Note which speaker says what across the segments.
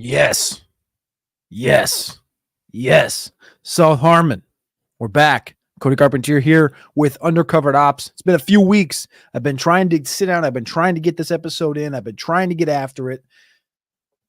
Speaker 1: Yes. Yes. Yes. South Harmon. We're back. Cody Carpentier here with Undercovered Opps. It's been a few weeks. I've been trying to sit down. I've been trying to get this episode in. I've been trying to get after it.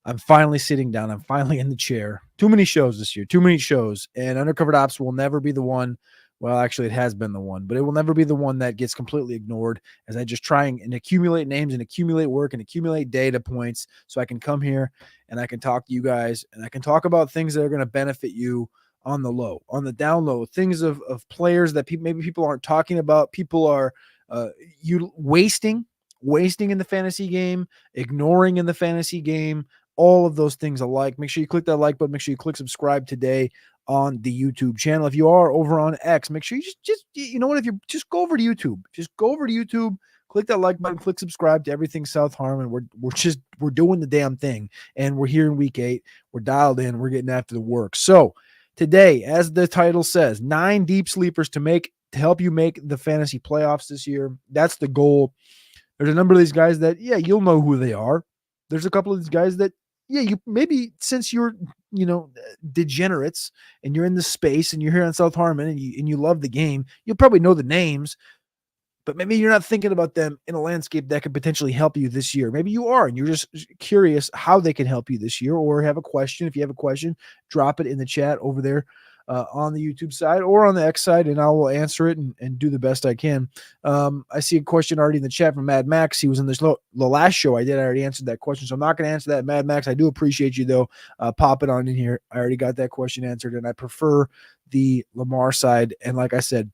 Speaker 1: I'm finally sitting down. I'm finally in the chair. Too many shows this year. Too many shows. And Undercovered Opps will never be the one. Well, actually, it has been the one, but it will never be the one that gets completely ignored as I just try and accumulate names and accumulate work and accumulate data points so I can come here and I can talk to you guys and I can talk about things that are going to benefit you on the low, on the down low, things of players that maybe people aren't talking about. People are wasting in the fantasy game, ignoring in the fantasy game, all of those things alike. Make sure you click that like button. Make sure you click subscribe today on the YouTube channel. If you are over on X, make sure you just you know what, if you just go over to YouTube, click that like button, click subscribe to everything South Harmon. We're doing the damn thing, and we're here in week 8. We're dialed in. We're getting after the work. So today, as the title says, 9 deep sleepers to help you make the fantasy playoffs this year. That's the goal. There's a number of these guys that, yeah, you'll know who they are. There's a couple of these guys that, yeah, you maybe since you're, degenerates and you're in the space and you're here on South Harmon and you love the game, you'll probably know the names, but maybe you're not thinking about them in a landscape that could potentially help you this year. Maybe you are, and you're just curious how they can help you this year, or have a question. If you have a question, drop it in the chat over there on the YouTube side or on the X side, and I will answer it and do the best I can. I see a question already in the chat from Mad Max. He was in the last show I did. I already answered that question, so I'm not going to answer that, Mad Max. I do appreciate you, though. Pop it on in here. I already got that question answered, and I prefer the Lamar side. And like I said,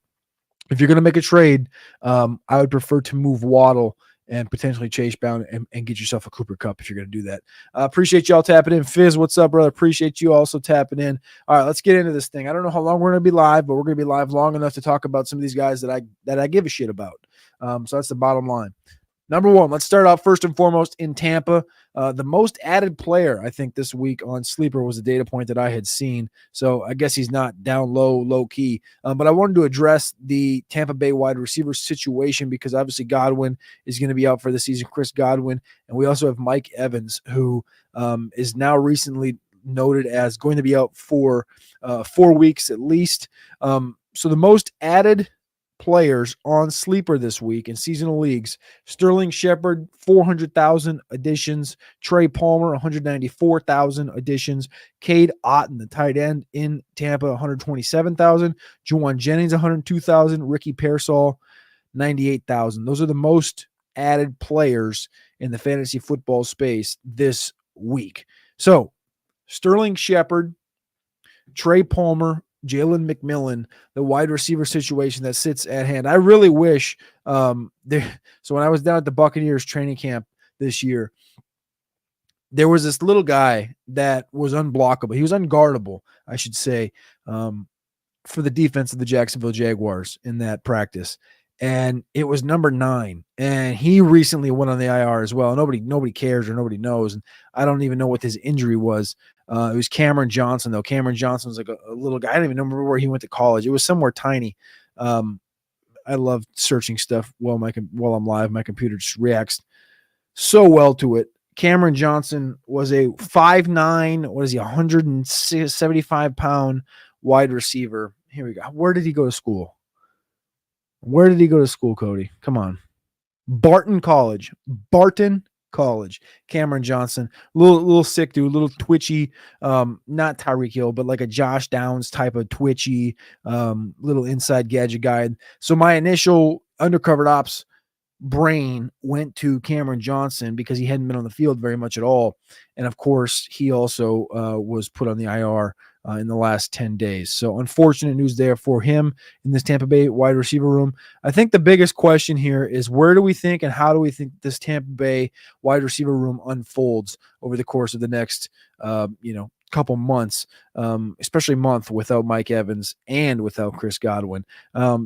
Speaker 1: if you're going to make a trade, I would prefer to move Waddle and potentially Chase Brown and get yourself a Cooper Kupp if you're going to do that. Appreciate y'all tapping in. Fizz, what's up, brother? Appreciate you also tapping in. All right, let's get into this thing. I don't know how long we're going to be live, but we're going to be live long enough to talk about some of these guys that I give a shit about. So that's the bottom line. Number one, let's start off first and foremost in Tampa. The most added player, I think, this week on Sleeper was a data point that I had seen. So I guess he's not down low key. But I wanted to address the Tampa Bay wide receiver situation because obviously Godwin is going to be out for the season, Chris Godwin. And we also have Mike Evans, who is now recently noted as going to be out for 4 weeks at least. So the most added players on Sleeper this week in seasonal leagues: Sterling Shepard, 400,000 additions; Trey Palmer, 194,000 additions; Cade Otton, the tight end in Tampa, 127,000; Juwan Jennings, 102,000; Ricky Pearsall, 98,000. Those are the most added players in the fantasy football space this week. So Sterling Shepard, Trey Palmer, Jalen McMillan, the wide receiver situation that sits at hand. I really wish so when I was down at the Buccaneers training camp this year, there was this little guy that was unblockable. He was unguardable, I should say, for the defense of the Jacksonville Jaguars in that practice. And it was number 9. And he recently went on the IR as well. Nobody cares or nobody knows. And I don't even know what his injury was. It was Cameron Johnson, though. Cameron Johnson was like a little guy. I don't even remember where he went to college. It was somewhere tiny. I love searching stuff while I'm live. My computer just reacts so well to it. Cameron Johnson was a 5'9", 175-pound wide receiver. Here we go. Where did he go to school? Cody? Come on. Barton College. Cameron Johnson, little sick dude, little twitchy, not Tyreek Hill, but like a Josh Downs type of twitchy, little inside gadget guy. So my initial Undercovered Opps brain went to Cameron Johnson because he hadn't been on the field very much at all. And of course, he also was put on the IR in the last 10 days. So unfortunate news there for him in this Tampa Bay wide receiver room. I think the biggest question here is where do we think and how do we think this Tampa Bay wide receiver room unfolds over the course of the next, couple months, especially month without Mike Evans and without Chris Godwin.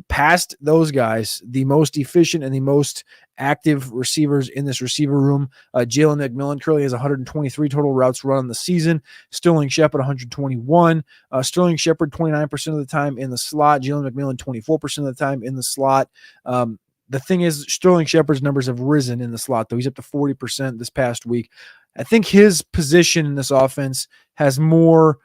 Speaker 1: Past those guys, the most efficient and the most active receivers in this receiver room, Jalen McMillan currently has 123 total routes run on the season. Sterling Shepard, 121. Sterling Shepard, 29% of the time in the slot. Jalen McMillan, 24% of the time in the slot. The thing is, Sterling Shepard's numbers have risen in the slot, though. He's up to 40% this past week. I think his position in this offense has more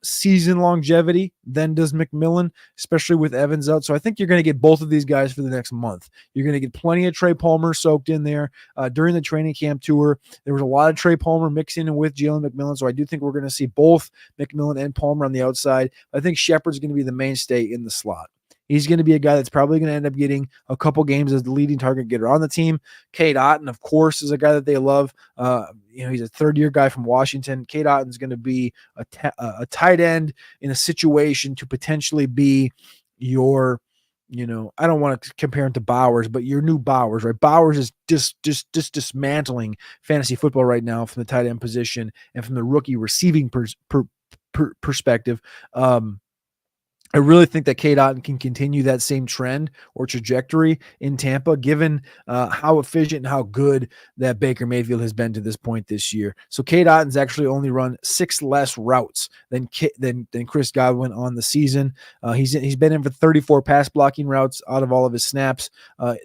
Speaker 1: season longevity than does McMillan, especially with Evans out. So I think you're going to get both of these guys for the next month. You're going to get plenty of Trey Palmer soaked in there during the training camp tour. There was a lot of Trey Palmer mixing in with Jalen McMillan. So I do think we're going to see both McMillan and Palmer on the outside. I think Shepard's going to be the mainstay in the slot. He's going to be a guy that's probably going to end up getting a couple games as the leading target getter on the team. Cade Otton, of course, is a guy that they love. He's a third-year guy from Washington. Cade Otton is going to be a tight end in a situation to potentially be your, I don't want to compare him to Bowers, but your new Bowers, right? Bowers is just dismantling fantasy football right now from the tight end position and from the rookie receiving perspective. I really think that Cade Otton can continue that same trend or trajectory in Tampa, given how efficient and how good that Baker Mayfield has been to this point this year. So Cade Otton's actually only run 6 less routes than Chris Godwin on the season. He's been in for 34 pass blocking routes out of all of his snaps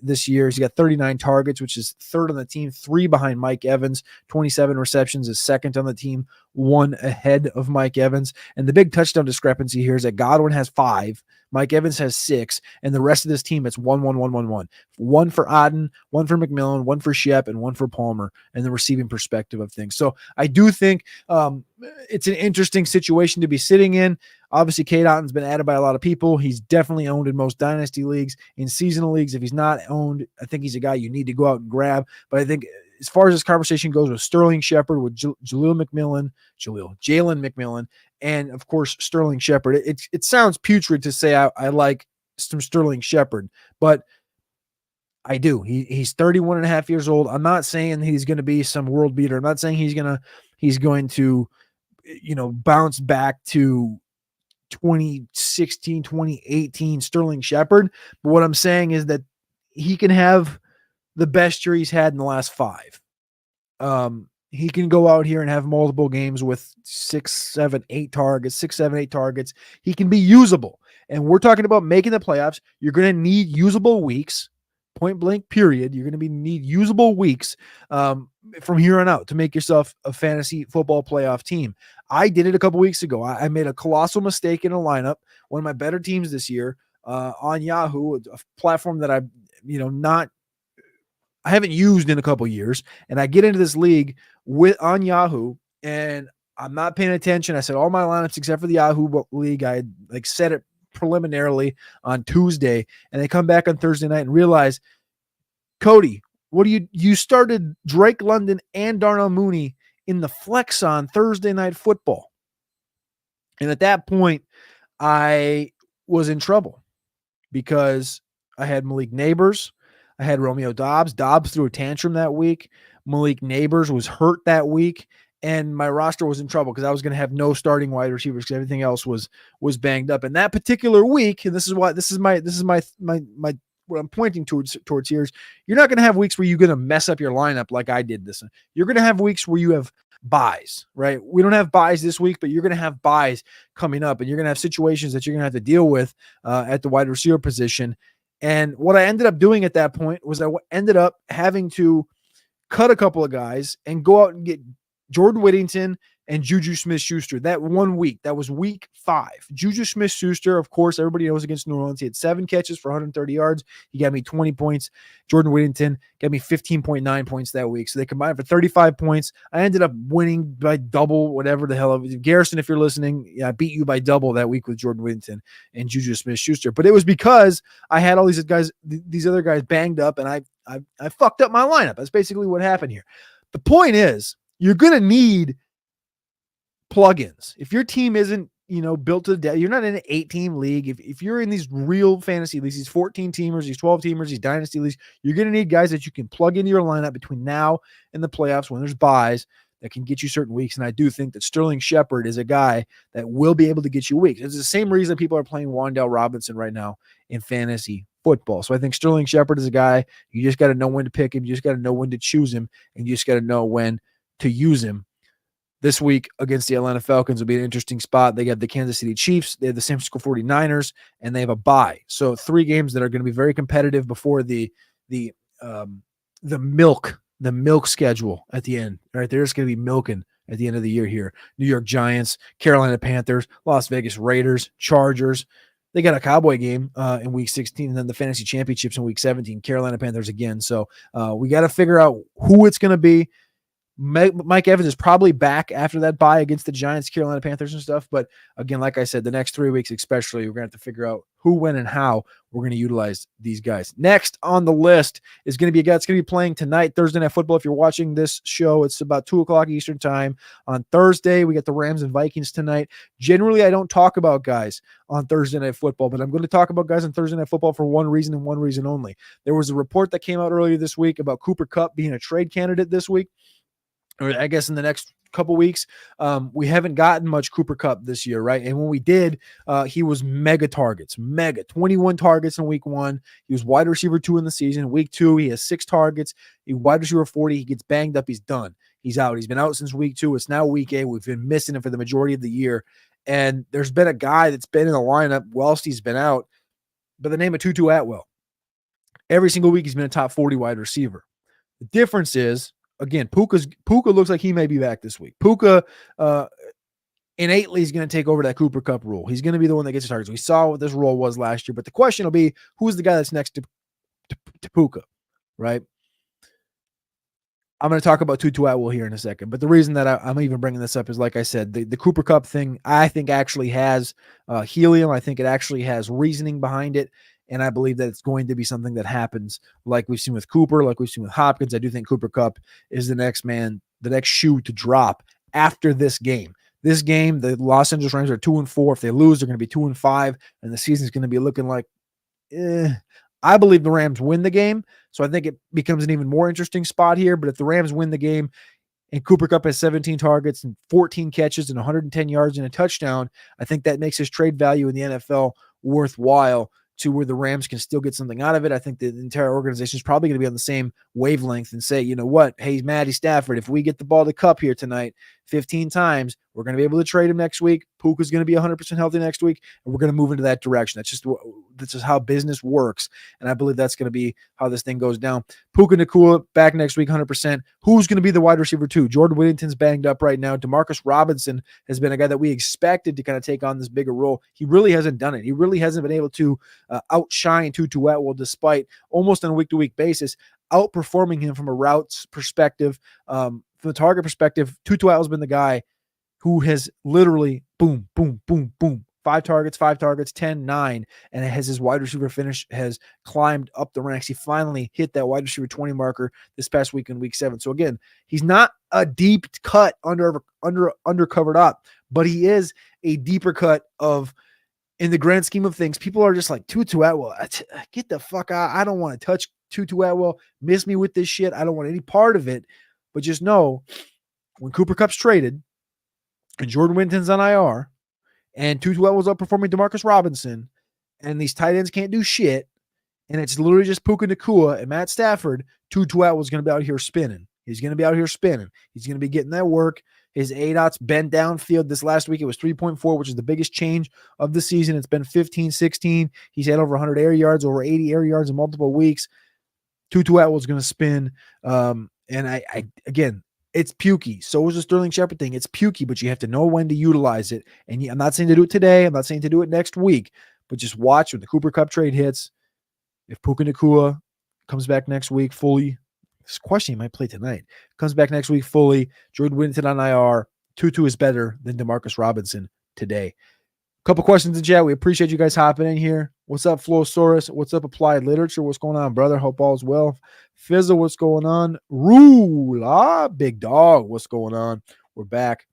Speaker 1: this year. He's got 39 targets, which is third on the team, 3 behind Mike Evans. 27 receptions is second on the team, 1 ahead of Mike Evans. And the big touchdown discrepancy here is that Godwin has 5, Mike Evans has 6, and the rest of this team, it's 1, 1, 1, 1, 1. 1 for Otton, 1 for McMillan, 1 for Shep, and 1 for Palmer in the receiving perspective of things. So I do think it's an interesting situation to be sitting in. Obviously, Cade Otton's been added by a lot of people. He's definitely owned in most dynasty leagues. In seasonal leagues, if he's not owned, I think he's a guy you need to go out and grab. But I think as far as this conversation goes with Sterling Shepard, with Jalen McMillan, and of course Sterling Shepard, it sounds putrid to say I like some Sterling Shepard, but I do. He's 31 and a half years old. I'm not saying he's going to be some world beater. I'm not saying he's going to bounce back to 2016, 2018 Sterling Shepard. But what I'm saying is that he can have the best year he's had in the last 5. He can go out here and have multiple games with 6, 7, 8 targets. He can be usable. And we're talking about making the playoffs. You're going to need usable weeks, point blank period. You're going to need usable weeks from here on out to make yourself a fantasy football playoff team. I did it a couple weeks ago. I made a colossal mistake in a lineup, one of my better teams this year on Yahoo, a platform that I haven't used in a couple years, and I get into this league on Yahoo, and I'm not paying attention. I said all my lineups except for the Yahoo league. I set it preliminarily on Tuesday, and they come back on Thursday night and realize, Cody, what do you started Drake London and Darnell Mooney in the flex on Thursday Night Football, and at that point, I was in trouble because I had Malik Neighbors. I had Romeo Dobbs. Dobbs threw a tantrum that week. Malik Neighbors was hurt that week, and my roster was in trouble because I was going to have no starting wide receivers because everything else was banged up. And that particular week, and this is my what I'm pointing towards here is you're not going to have weeks where you're going to mess up your lineup like I did this. You're going to have weeks where you have buys, right? We don't have buys this week, but you're going to have buys coming up, and you're going to have situations that you're going to have to deal with at the wide receiver position. And what I ended up doing at that point was I ended up having to cut a couple of guys and go out and get Jordan Whittington and Juju Smith-Schuster that 1 week. That was week 5. Juju Smith-Schuster, of course, everybody knows against New Orleans. He had 7 catches for 130 yards. He got me 20 points. Jordan Whittington got me 15.9 points that week. So they combined for 35 points. I ended up winning by double, whatever the hell. Garrison, if you're listening, I beat you by double that week with Jordan Whittington and Juju Smith-Schuster. But it was because I had all these other guys banged up, and I fucked up my lineup. That's basically what happened here. The point is, you're going to need plugins. If your team isn't, built to death, you're not in an 8-team league. If you're in these real fantasy leagues, these 14-teamers, these 12-teamers, these dynasty leagues, you're going to need guys that you can plug into your lineup between now and the playoffs when there's buys that can get you certain weeks. And I do think that Sterling Shepard is a guy that will be able to get you weeks. It's the same reason people are playing Wan'Dale Robinson right now in fantasy football. So I think Sterling Shepard is a guy, you just got to know when to pick him. You just got to know when to choose him, and you just got to know when to use him. This week against the Atlanta Falcons will be an interesting spot. They got the Kansas City Chiefs, they have the San Francisco 49ers, and they have a bye. So 3 games that are going to be very competitive before the milk the milk schedule at the end. Right, they're just going to be milking at the end of the year here. New York Giants, Carolina Panthers, Las Vegas Raiders, Chargers. They got a Cowboy game in week 16, and then the fantasy championships in week 17, Carolina Panthers again. So we got to figure out who it's going to be. Mike Evans is probably back after that bye against the Giants, Carolina Panthers and stuff. But again, like I said, the next 3 weeks especially, we're going to have to figure out who, when, and how we're going to utilize these guys. Next on the list is going to be a guy that's going to be playing tonight, Thursday Night Football. If you're watching this show, it's about 2 o'clock Eastern time. On Thursday, we got the Rams and Vikings tonight. Generally, I don't talk about guys on Thursday Night Football, but I'm going to talk about guys on Thursday Night Football for one reason and one reason only. There was a report that came out earlier this week about Cooper Kupp being a trade candidate this week, or I guess in the next couple weeks. We haven't gotten much Cooper Kupp this year, right? And when we did, he was mega targets, 21 targets in week 1. He was wide receiver 2 in the season. Week 2, he has 6 targets. He wide receiver 40. He gets banged up. He's done. He's out. He's been out since week 2. It's now week 8. We've been missing him for the majority of the year. And there's been a guy that's been in the lineup whilst he's been out by the name of Tutu Atwell. Every single week, he's been a top 40 wide receiver. The difference is, again, Puka looks like he may be back this week. Puka innately is going to take over that Cooper Kupp role. He's going to be the one that gets the targets. We saw what this role was last year, but the question will be, who's the guy that's next to Puka, right? I'm going to talk about Tutu Atwell here in a second, but the reason that I'm even bringing this up is, like I said, the Cooper Kupp thing, I think actually has helium. I think it actually has reasoning behind it. And I believe that it's going to be something that happens like we've seen with Cooper, like we've seen with Hopkins. I do think Cooper Kupp is the next man, the next shoe to drop after this game. This game, the Los Angeles Rams are 2-4. If they lose, they're going to be 2-5, and the season's going to be looking like, I believe the Rams win the game. So I think it becomes an even more interesting spot here. But if the Rams win the game and Cooper Kupp has 17 targets and 14 catches and 110 yards and a touchdown, I think that makes his trade value in the NFL worthwhile, to where the Rams can still get something out of it. I think the entire organization is probably going to be on the same wavelength and say, you know what, hey, Matty Stafford, if we get the ball to Kupp here tonight 15 times, we're going to be able to trade him next week. Puka's going to be 100% healthy next week, and we're going to move into that direction. That's just how business works, and I believe that's going to be how this thing goes down. Puka Nacua back next week, 100%. Who's going to be the wide receiver 2? Jordan Whittington's banged up right now. Demarcus Robinson has been a guy that we expected to kind of take on this bigger role. He really hasn't done it. He really hasn't been able to outshine Tutu Atwell, despite almost on a week-to-week basis outperforming him from a routes perspective. From the target perspective, Tutu Atwell's been the guy who has literally boom, boom, boom, boom, 5 targets, 10, 9, and has his wide receiver finish has climbed up the ranks. He finally hit that wide receiver 20 marker this past week in week 7. So again, he's not a deep cut undercovered up, but he is a deeper cut of, in the grand scheme of things, people are just like, Tutu Atwell, get the fuck out. I don't want to touch Tutu Atwell. Miss me with this shit. I don't want any part of it. But just know, when Cooper Kupp's traded and Jordan Whittington's on IR and Tutu Atwell's outperforming Demarcus Robinson and these tight ends can't do shit, and it's literally just Puka Nacua and Matt Stafford, Tutu Atwell's going to be out here spinning. He's going to be out here spinning. He's going to be getting that work. His ADOT's been downfield this last week. It was 3.4, which is the biggest change of the season. It's been 15, 16. He's had over 100 air yards, over 80 air yards in multiple weeks. Tutu Atwell's going to spin. And I again, it's pukey. So is the Sterling Shepard thing. It's pukey, but you have to know when to utilize it. And I'm not saying to do it today. I'm not saying to do it next week, but just watch when the Cooper Kupp trade hits. If Puka Nacua comes back next week fully, this question he might play tonight, comes back next week fully, Jordan Whittington on IR, Tutu is better than Demarcus Robinson today. Couple questions in chat. We appreciate you guys hopping in here. What's up, Flosaurus? What's up, Applied Literature? What's going on, brother? Hope all's well. Fizzle, what's going on? Rule, big dog, what's going on? We're back.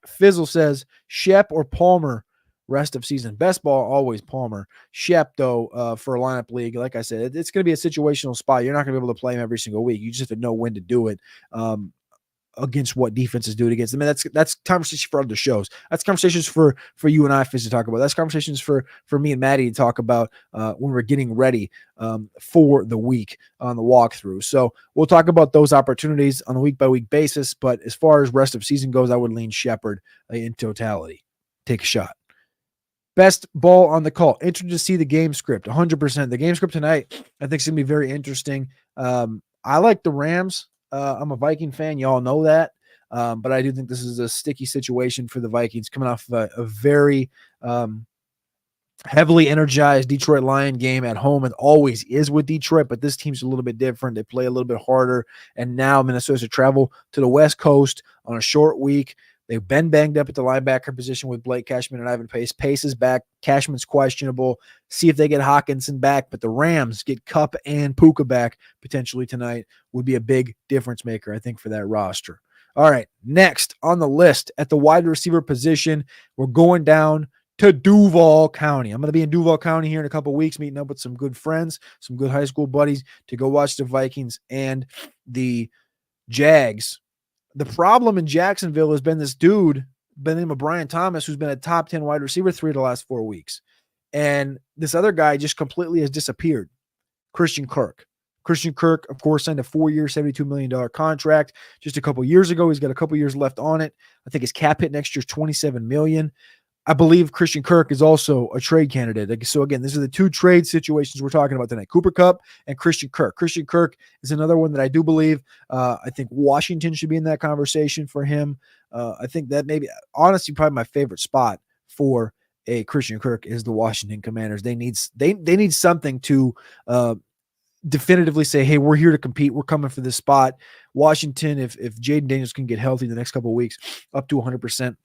Speaker 1: Fizzle says, Shep or Palmer rest of season. Best ball, always Palmer. Shep, though, for a lineup league, like I said, it's going to be a situational spot. You're not going to be able to play him every single week. You just have to know when to do it. Against what defenses do it against. I mean, that's conversation for other shows. That's conversations for you and I, Fizz, to talk about. That's conversations for me and Maddie to talk about when we're getting ready for the week on the walkthrough. So we'll talk about those opportunities on a week-by-week basis. But as far as rest of season goes, I would lean Shepard in totality. Take a shot. Best ball on the call. Interested to see the game script. 100%. The game script tonight, I think, is going to be very interesting. I like the Rams. I'm a Viking fan. Y'all know that. But I do think this is a sticky situation for the Vikings coming off of a very heavily energized Detroit Lion game at home. It always is with Detroit, but this team's a little bit different. They play a little bit harder. And now Minnesota's to travel to the West Coast on a short week. They've been banged up at the linebacker position with Blake Cashman and Ivan Pace. Pace is back. Cashman's questionable. See if they get Hawkinson back. But the Rams get Kupp and Puka back potentially tonight would be a big difference maker, I think, for that roster. All right, next on the list at the wide receiver position, we're going down to Duval County. I'm going to be in Duval County here in a couple of weeks, meeting up with some good friends, some good high school buddies to go watch the Vikings and the Jags. The problem in Jacksonville has been this dude by the name of Brian Thomas, who's been a top 10 wide receiver 3 of the last 4 weeks. And this other guy just completely has disappeared, Christian Kirk. Christian Kirk, of course, signed a 4-year, $72 million contract just a couple years ago. He's got a couple years left on it. I think his cap hit next year is $27 million. I believe Christian Kirk is also a trade candidate. So again, these are the 2 trade situations we're talking about tonight: Cooper Kupp and Christian Kirk. Christian Kirk is another one that I do believe. I think Washington should be in that conversation for him. I think that maybe, honestly, probably my favorite spot for a Christian Kirk is the Washington Commanders. They need something to definitively say, hey, we're here to compete. We're coming for this spot. Washington, if Jaden Daniels can get healthy the next couple of weeks, up to 100%.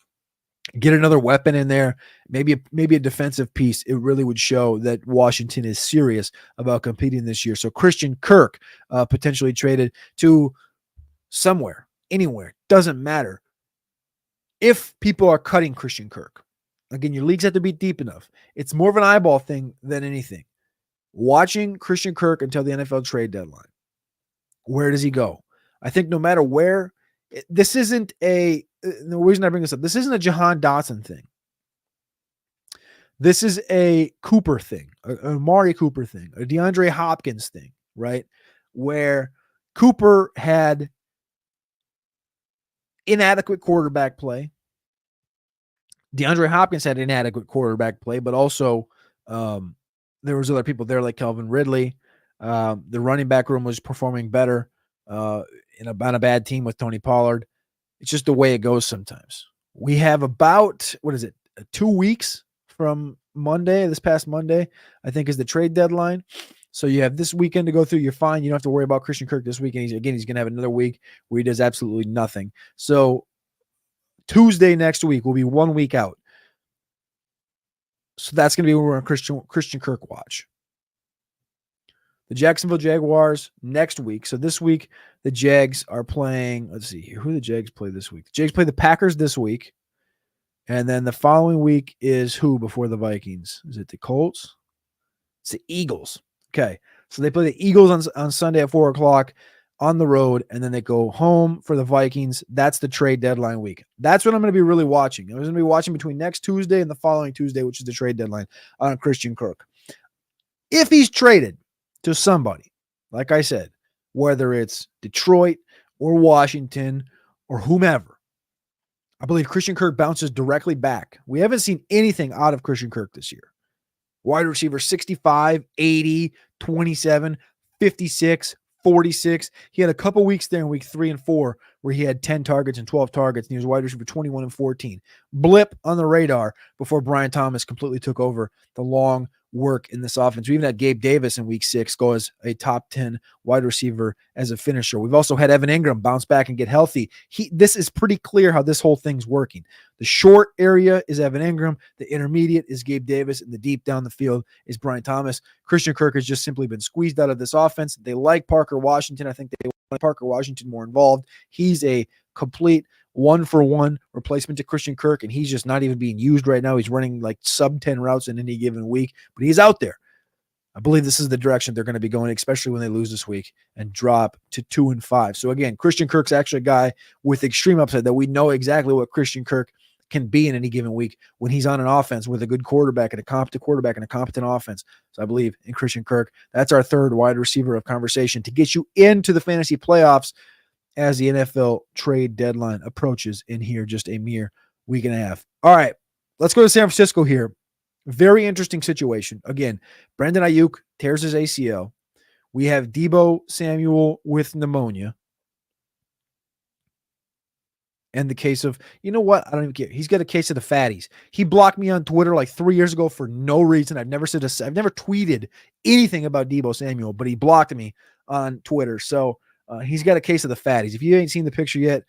Speaker 1: Get another weapon in there, maybe a defensive piece. It really would show that Washington is serious about competing this year. So Christian Kirk potentially traded to somewhere, anywhere, doesn't matter. If people are cutting Christian Kirk, again, your leagues have to be deep enough. It's more of an eyeball thing than anything. Watching Christian Kirk until the NFL trade deadline. Where does he go? I think no matter where, this isn't the reason I bring this up, this isn't a Jahan Dotson thing. This is a Cooper thing, a Amari Cooper thing, a DeAndre Hopkins thing, right? Where Cooper had inadequate quarterback play. DeAndre Hopkins had inadequate quarterback play, but also there was other people there like Calvin Ridley. The running back room was performing better on a bad team with Tony Pollard. It's just the way it goes sometimes. We have about, 2 weeks from Monday, this past Monday, I think is the trade deadline. So you have this weekend to go through. You're fine. You don't have to worry about Christian Kirk this weekend. He's going to have another week where he does absolutely nothing. So Tuesday next week will be 1 week out. So that's going to be when we're on Christian Kirk watch. The Jacksonville Jaguars next week. So this week, the Jags are playing, let's see here. Who do the Jags play this week? The Jags play the Packers this week. And then the following week is who before the Vikings? Is it the Colts? It's the Eagles. Okay. So they play the Eagles on Sunday at 4 o'clock on the road, and then they go home for the Vikings. That's the trade deadline week. That's what I'm going to be really watching. I'm going to be watching between next Tuesday and the following Tuesday, which is the trade deadline on Christian Kirk. If he's traded to somebody, like I said, whether it's Detroit or Washington or whomever, I believe Christian Kirk bounces directly back. We haven't seen anything out of Christian Kirk this year. Wide receiver 65, 80, 27, 56, 46. He had a couple weeks there in week 3 and 4 where he had 10 targets and 12 targets, and he was wide receiver 21 and 14. Blip on the radar before Brian Thomas completely took over the long work in this offense. We even had Gabe Davis in week 6 go as a top 10 wide receiver as a finisher. We've also had Evan Ingram bounce back and get healthy. This is pretty clear how this whole thing's working. The short area is Evan Ingram. The intermediate is Gabe Davis. And the deep down the field is Brian Thomas. Christian Kirk has just simply been squeezed out of this offense. They like Parker Washington. I think they want Parker Washington more involved. He's a complete 1-for-1 replacement to Christian Kirk, and he's just not even being used right now. He's running like sub 10 routes in any given week, but he's out there. I believe this is the direction they're going to be going, especially when they lose this week and drop to 2-5. So again, Christian Kirk's actually a guy with extreme upside that we know exactly what Christian Kirk can be in any given week when he's on an offense with a good quarterback and a competent offense. So I believe in Christian Kirk. That's our third wide receiver of conversation to get you into the fantasy playoffs as the NFL trade deadline approaches in here just a mere week and a half. All right, let's go to San Francisco here. Very interesting situation. Again, Brandon Ayuk tears his ACL. We have Deebo Samuel with pneumonia. And the case of, you know what? I don't even care. He's got a case of the fatties. He blocked me on Twitter like 3 years ago for no reason. I've never tweeted anything about Deebo Samuel, but he blocked me on Twitter. So he's got a case of the fatties. If you ain't seen the picture yet,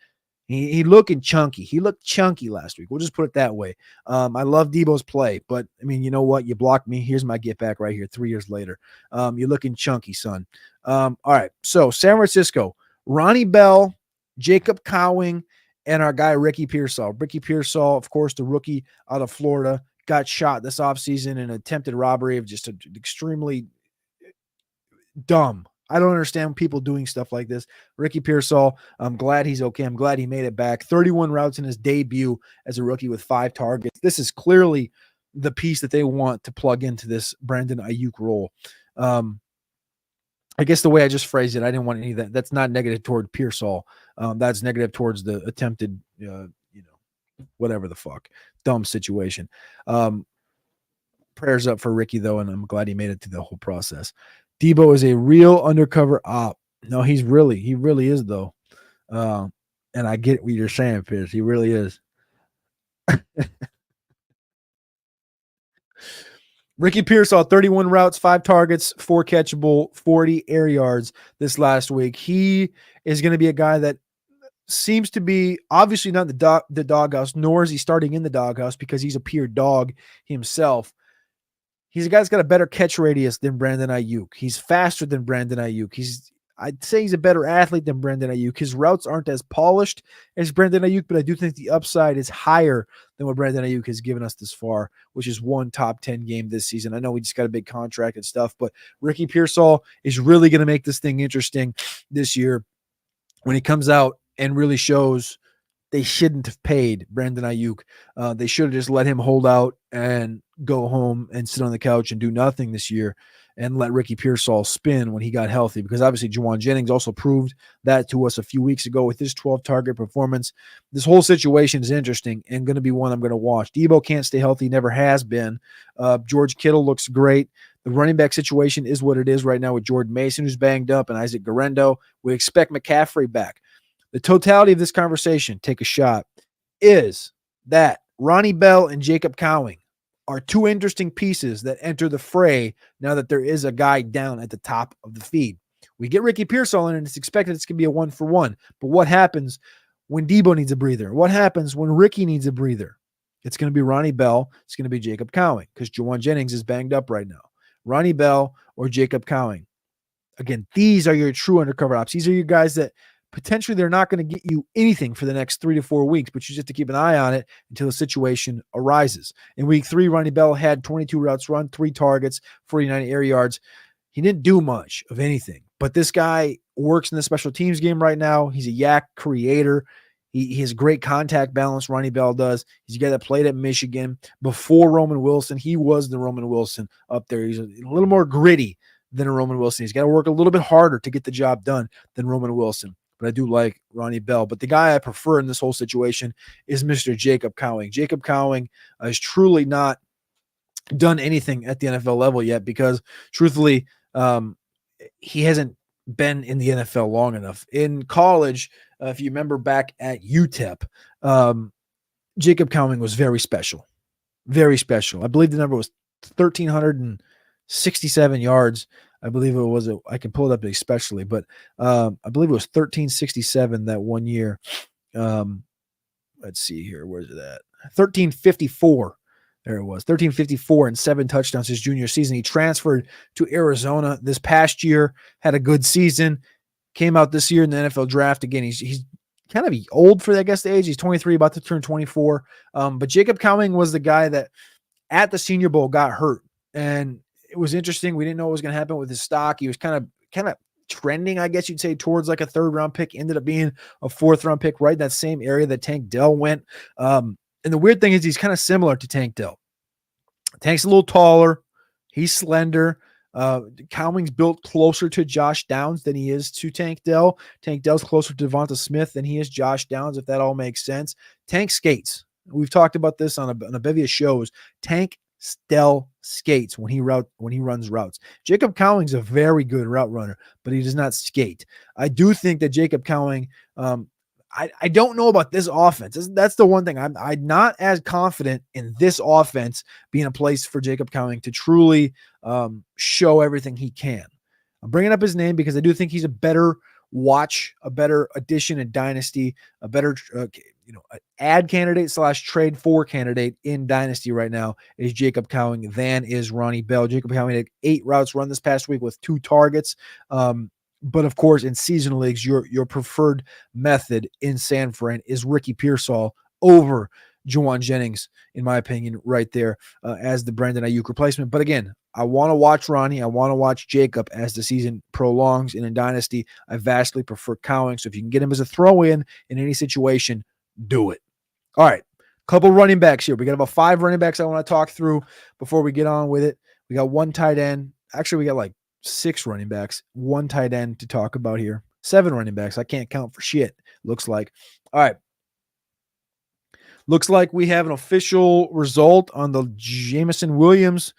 Speaker 1: he looking chunky. He looked chunky last week. We'll just put it that way. I love Deebo's play, but I mean, you know what? You blocked me. Here's my get back right here 3 years later. You're looking chunky, son. All right. So San Francisco, Ronnie Bell, Jacob Cowing, and our guy, Ricky Pearsall. Ricky Pearsall, of course, the rookie out of Florida, got shot this offseason in an attempted robbery of just extremely dumb. I don't understand people doing stuff like this. Ricky Pearsall, I'm glad he's okay. I'm glad he made it back. 31 routes in his debut as a rookie with 5 targets. This is clearly the piece that they want to plug into this Brandon Ayuk role. I guess the way I just phrased it, I didn't want any of that. That's not negative toward Pearsall. That's negative towards the attempted, whatever the fuck, dumb situation. Prayers up for Ricky, though, and I'm glad he made it through the whole process. Deebo is a real undercover op. No, he really is, though. And I get what you're saying, Pierce. He really is. Ricky Pearsall, 31 routes, 5 targets, 4 catchable, 40 air yards this last week. He is going to be a guy that seems to be obviously not the doghouse, nor is he starting in the doghouse because he's a pure dog himself. He's a guy that's got a better catch radius than Brandon Ayuk. He's faster than Brandon Ayuk. I'd say he's a better athlete than Brandon Ayuk. His routes aren't as polished as Brandon Ayuk, but I do think the upside is higher than what Brandon Ayuk has given us this far, which is one top 10 game this season. I know we just got a big contract and stuff, but Ricky Pearsall is really going to make this thing interesting this year when he comes out and really shows they shouldn't have paid Brandon Ayuk. They should have just let him hold out and go home and sit on the couch and do nothing this year and let Ricky Pearsall spin when he got healthy, because obviously Juwan Jennings also proved that to us a few weeks ago with his 12-target performance. This whole situation is interesting and going to be one I'm going to watch. Deebo can't stay healthy, never has been. George Kittle looks great. The running back situation is what it is right now with Jordan Mason, who's banged up, and Isaac Guerrero. We expect McCaffrey back. The totality of this conversation, take a shot, is that Ronnie Bell and Jacob Cowing are 2 interesting pieces that enter the fray now that there is a guy down at the top of the feed. We get Ricky Pearsall in, and it's expected it's going to be a 1-for-1. But what happens when Deebo needs a breather? What happens when Ricky needs a breather? It's going to be Ronnie Bell. It's going to be Jacob Cowing because Juwan Jennings is banged up right now. Ronnie Bell or Jacob Cowing. Again, these are your true undercover ops. These are your guys that potentially they're not going to get you anything for the next 3 to 4 weeks, but you just have to keep an eye on it until the situation arises. In week 3, Ronnie Bell had 22 routes run, 3 targets, 49 air yards. He didn't do much of anything, but this guy works in the special teams game right now. He's a yak creator. He has great contact balance. Ronnie Bell does. He's a guy that played at Michigan before Roman Wilson. He was the Roman Wilson up there. He's a little more gritty than a Roman Wilson. He's got to work a little bit harder to get the job done than Roman Wilson. But I do like Ronnie Bell. But the guy I prefer in this whole situation is Mr. Jacob Cowing. Jacob Cowing has truly not done anything at the NFL level yet because, truthfully, he hasn't been in the NFL long enough. In college, if you remember back at UTEP, Jacob Cowing was very special. Very special. I believe the number was 1,367 yards. I believe it was, I can pull it up especially, but I believe it was 1367 that one year. Let's see here. Where's it at? 1354. There it was. 1354 and 7 touchdowns his junior season. He transferred to Arizona this past year, had a good season, came out this year in the NFL draft. Again, he's kind of old for, I guess, the age. He's 23, about to turn 24. But Jacob Cowing was the guy that at the Senior Bowl got hurt. And it was interesting. We didn't know what was going to happen with his stock. He was kind of trending, I guess you'd say, towards like a 3rd-round pick. Ended up being a 4th-round pick right in that same area that Tank Dell went. And the weird thing is he's kind of similar to Tank Dell. Tank's a little taller. He's slender. Cowing's built closer to Josh Downs than he is to Tank Dell. Tank Dell's closer to Devonta Smith than he is Josh Downs, if that all makes sense. Tank skates. We've talked about this on a bevy of shows. Tank Still skates when he runs routes. Jacob Cowing's a very good route runner, but he does not skate. I do think that Jacob Cowing, I don't know about this offense. That's the one thing. I'm not as confident in this offense being a place for Jacob Cowing to truly show everything he can. I'm bringing up his name because I do think he's a better watch, a better addition in Dynasty, a better ad candidate / trade for candidate in Dynasty right now is Jacob Cowing than is Ronnie Bell. Jacob Cowing had 8 routes run this past week with 2 targets. But of course, in seasonal leagues, your preferred method in San Fran is Ricky Pearsall over Juwan Jennings, in my opinion, right there as the Brandon Ayuk replacement. But again, I want to watch Ronnie. I want to watch Jacob as the season prolongs. And in Dynasty, I vastly prefer Cowing. So if you can get him as a throw-in any situation, do it. All right, couple running backs here. We got about 5 running backs I want to talk through before we get on with it. We got 1 tight end. Actually, we got like 6 running backs, 1 tight end to talk about here. 7 running backs. I can't count for shit, looks like. All right. Looks like we have an official result on the Jameson Williams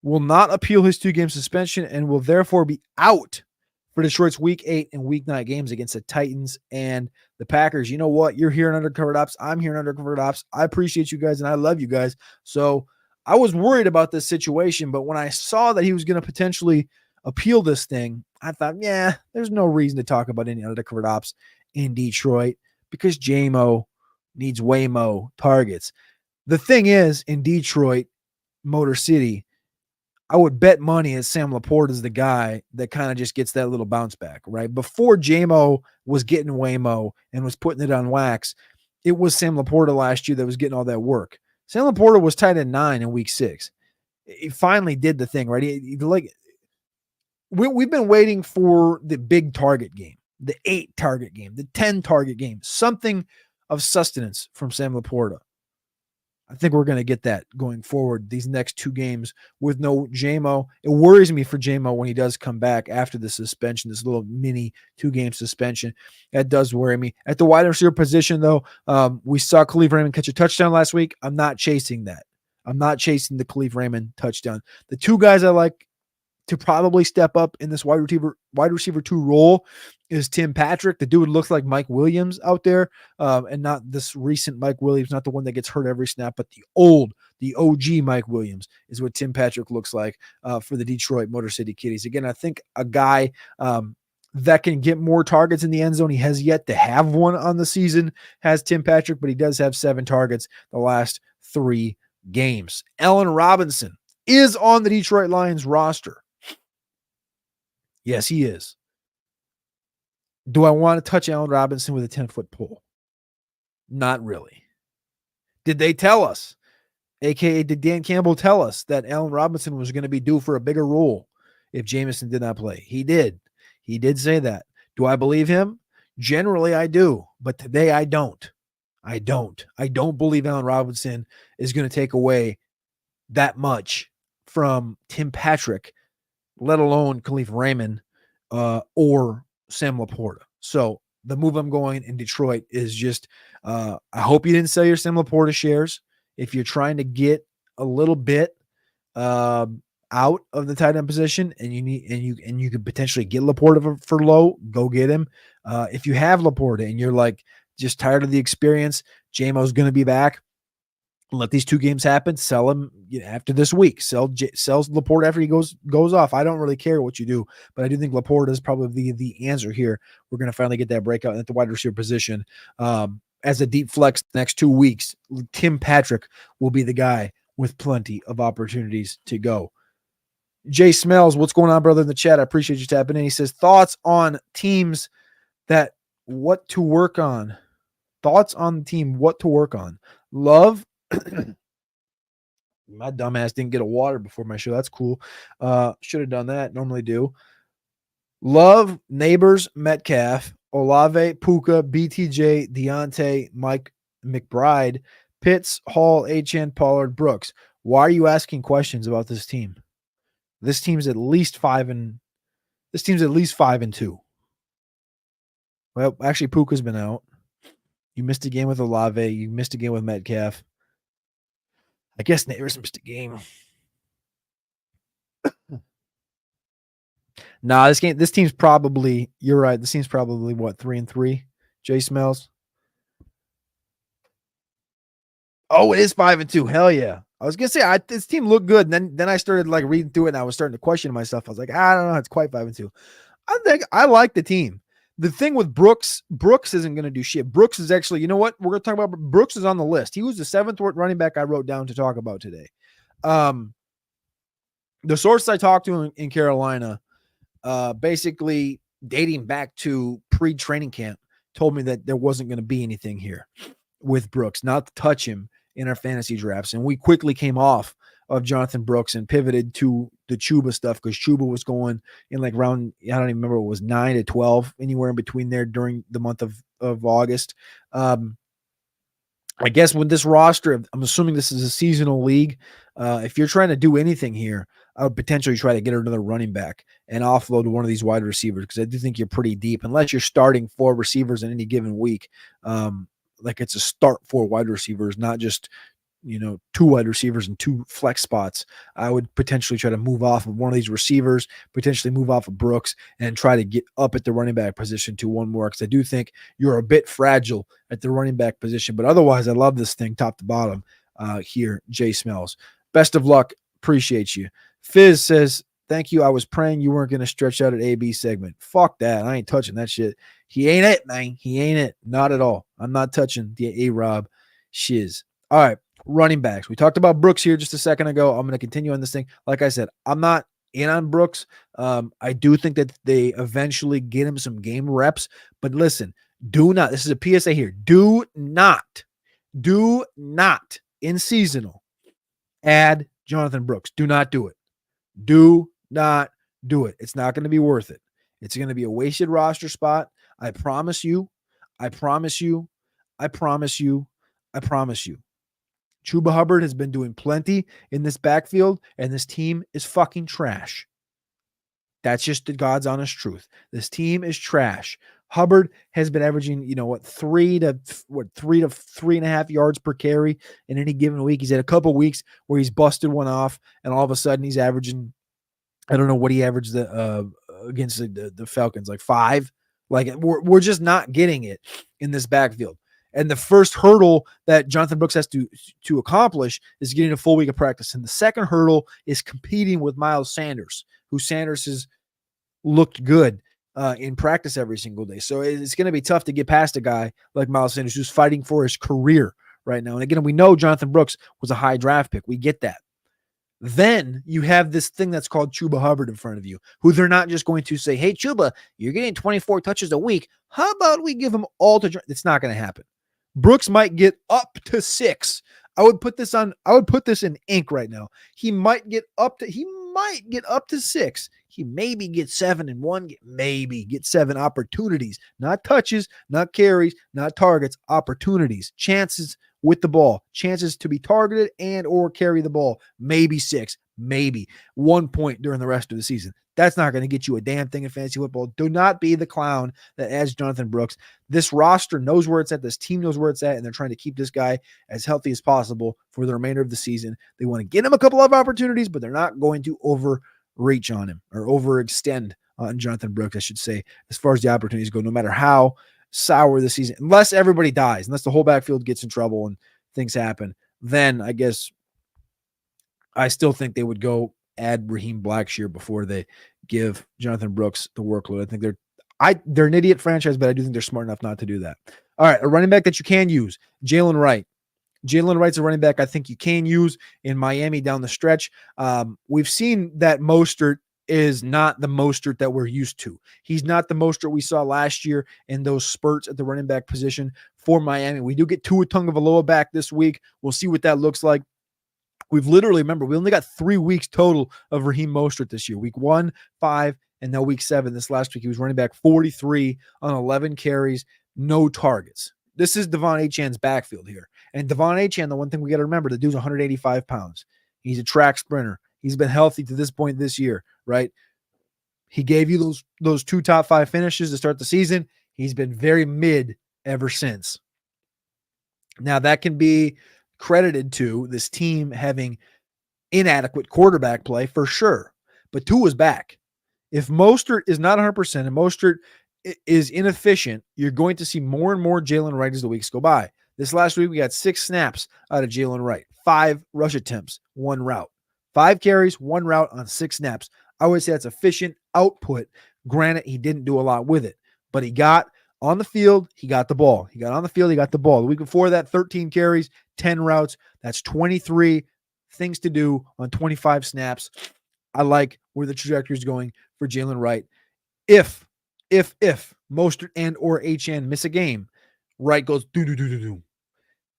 Speaker 1: will not appeal his 2-game suspension and will therefore be out for Detroit's Week 8 and Week 9 games against the Titans and the Packers. You know what? You're here in Undercovered Opps. I'm here in Undercovered Opps. I appreciate you guys and I love you guys. So I was worried about this situation, but when I saw that he was going to potentially appeal this thing, I thought, yeah, there's no reason to talk about any Undercovered Opps in Detroit because JMO needs way more targets. The thing is, in Detroit, Motor City, I would bet money that Sam Laporta is the guy that kind of just gets that little bounce back, right? Before JMO was getting Waymo and was putting it on wax, it was Sam Laporta last year that was getting all that work. Sam Laporta was tight end 9 in week 6. He finally did the thing, right? We've been waiting for the big target game, the 8 target game, the 10 target game, something of sustenance from Sam Laporta. I think we're going to get that going forward these next 2 games with no JMO. It worries me for JMO when he does come back after the suspension, this little mini 2-game suspension. That does worry me. At the wide receiver position, though, we saw Khalif Raymond catch a touchdown last week. I'm not chasing that. I'm not chasing the Khalif Raymond touchdown. The 2 guys I like to probably step up in this wide receiver 2 role is Tim Patrick. The dude looks like Mike Williams out there, and not this recent Mike Williams, not the one that gets hurt every snap, but the OG Mike Williams is what Tim Patrick looks like for the Detroit Motor City Kitties. Again, I think a guy that can get more targets in the end zone. He has yet to have one on the season, has Tim Patrick, but he does have 7 targets the last 3 games. Allen Robinson is on the Detroit Lions roster. Yes, he is. Do I want to touch Allen Robinson with a 10-foot pole? Not really. Did they tell us, a.k.a. did Dan Campbell tell us that Allen Robinson was going to be due for a bigger role if Jameson did not play? He did. He did say that. Do I believe him? Generally, I do. But today, I don't. I don't believe Allen Robinson is going to take away that much from Tim Patrick, let alone Khalif Raymond or Sam Laporta. So the move I'm going in Detroit is just, I hope you didn't sell your Sam Laporta shares. If you're trying to get a little bit out of the tight end position and you could potentially get Laporta for low, go get him. If you have Laporta and you're like just tired of the experience, JMO's going to be back. Let these 2 games happen. Sell him after this week. Sells Laporta after he goes off. I don't really care what you do, but I do think Laporta is probably the answer here. We're going to finally get that breakout at the wide receiver position. As a deep flex the next 2 weeks, Tim Patrick will be the guy with plenty of opportunities to go. Jay Smells, what's going on, brother, in the chat? I appreciate you tapping in. He says, thoughts on teams that what to work on. Thoughts on the team, what to work on. Love. My dumbass didn't get a water before my show. That's cool. Should have done that. Normally do. Love, Neighbors, Metcalf, Olave, Puka, BTJ, Deontay, Mike McBride, Pitts, Hall, Achane, Pollard, Brooks. Why are you asking questions about this team? This team's at least 5-2. Well, actually, Puka's been out. You missed a game with Olave. You missed a game with Metcalf. I guess Neighbors missed a game. Nah, this team's probably, you're right. This team's probably what, 3-3? Jay Smells. Oh, it is 5-2. Hell yeah. I was gonna say this team looked good. And then I started like reading through it and I was starting to question myself. I was like, I don't know, it's quite 5-2. I think I like the team. The thing with Brooks isn't going to do shit. Brooks is actually, you know what? We're going to talk about Brooks is on the list. He was the 7th running back I wrote down to talk about today. The source I talked to in Carolina, basically dating back to pre-training camp, told me that there wasn't going to be anything here with Brooks, not to touch him in our fantasy drafts. And we quickly came off of Jonathan Brooks and pivoted to the Chuba stuff because Chuba was going in like round, I don't even remember, it was 9 to 12, anywhere in between there during the month of August. I guess with this roster, I'm assuming this is a seasonal league. If you're trying to do anything here, I would potentially try to get another running back and offload one of these wide receivers because I do think you're pretty deep unless you're starting 4 receivers in any given week. Like it's a start 4 wide receivers, not just 2 wide receivers and 2 flex spots. I would potentially try to move off of one of these receivers, potentially move off of Brooks and try to get up at the running back position to one more because I do think you're a bit fragile at the running back position. But otherwise, I love this thing top to bottom here, Jay Smells. Best of luck. Appreciate you. Fizz says, thank you. I was praying you weren't going to stretch out an AB segment. Fuck that. I ain't touching that shit. He ain't it, man. He ain't it. Not at all. I'm not touching the A-Rob shiz. All right. Running backs. We talked about Brooks here just a second ago. I'm going to continue on this thing. Like I said, I'm not in on Brooks. I do think that they eventually get him some game reps. But listen, this is a PSA here. Do not in seasonal add Jonathan Brooks. Do not do it. Do not do it. It's not going to be worth it. It's going to be a wasted roster spot. I promise you. I promise you. I promise you. I promise you. Chuba Hubbard has been doing plenty in this backfield, and this team is fucking trash. That's just the God's honest truth. This team is trash. Hubbard has been averaging, 3 to 3.5 yards per carry in any given week. He's had a couple weeks where he's busted one off, and all of a sudden he's averaging, I don't know what he averaged against the Falcons, like 5. Like we're just not getting it in this backfield. And the first hurdle that Jonathan Brooks has to accomplish is getting a full week of practice. And the second hurdle is competing with Miles Sanders, who Sanders has looked good in practice every single day. So it's going to be tough to get past a guy like Miles Sanders who's fighting for his career right now. And again, we know Jonathan Brooks was a high draft pick. We get that. Then you have this thing that's called Chuba Hubbard in front of you, who they're not just going to say, hey, Chuba, you're getting 24 touches a week. How about we give him all to – it's not going to happen. Brooks might get up to 6. I would put this in ink right now. He might get up to 6. He maybe gets 7 and 1, maybe get 7 opportunities, not touches, not carries, not targets, opportunities, chances with the ball, chances to be targeted and or carry the ball, maybe 6, maybe 1 point during the rest of the season. That's not going to get you a damn thing in fantasy football. Do not be the clown that adds Jonathan Brooks. This roster knows where it's at. This team knows where it's at, and they're trying to keep this guy as healthy as possible for the remainder of the season. They want to get him a couple of opportunities, but they're not going to overreach on him or overextend on Jonathan Brooks, I should say, as far as the opportunities go, no matter how sour the season, unless everybody dies, unless the whole backfield gets in trouble and things happen, then I guess I still think they would go add Raheem Blackshear before they give Jonathan Brooks the workload. I think they're an idiot franchise, but I do think they're smart enough not to do that. All right, a running back that you can use, Jalen Wright. Jalen Wright's a running back I think you can use in Miami down the stretch. We've seen that Mostert is not the Mostert that we're used to. He's not the Mostert we saw last year in those spurts at the running back position for Miami. We do get Tua Tagovailoa back this week. We'll see what that looks like. We've literally, remember, we only got 3 weeks total of Raheem Mostert this year. Week 1, 5, and now week 7. This last week, he was running back 43 on 11 carries, no targets. This is Devon Achan's backfield here. And Devon Achan, the one thing we got to remember, the dude's 185 pounds. He's a track sprinter. He's been healthy to this point this year, right? He gave you those 2 top 5 finishes to start the season. He's been very mid ever since. Now, that can be credited to this team having inadequate quarterback play for sure. But Tua's back. If Mostert is not 100% and Mostert is inefficient, you're going to see more and more Jalen Wright as the weeks go by. This last week, we got 6 snaps out of Jalen Wright, 5 rush attempts, 1 route, 5 carries, 1 route on 6 snaps. I would say that's efficient output. Granted, he didn't do a lot with it, but he got on the field, he got the ball. He got on the field, he got the ball. The week before that, 13 carries, 10 routes. That's 23 things to do on 25 snaps. I like where the trajectory is going for Jalen Wright. If Mostert and or HN miss a game, Wright goes do.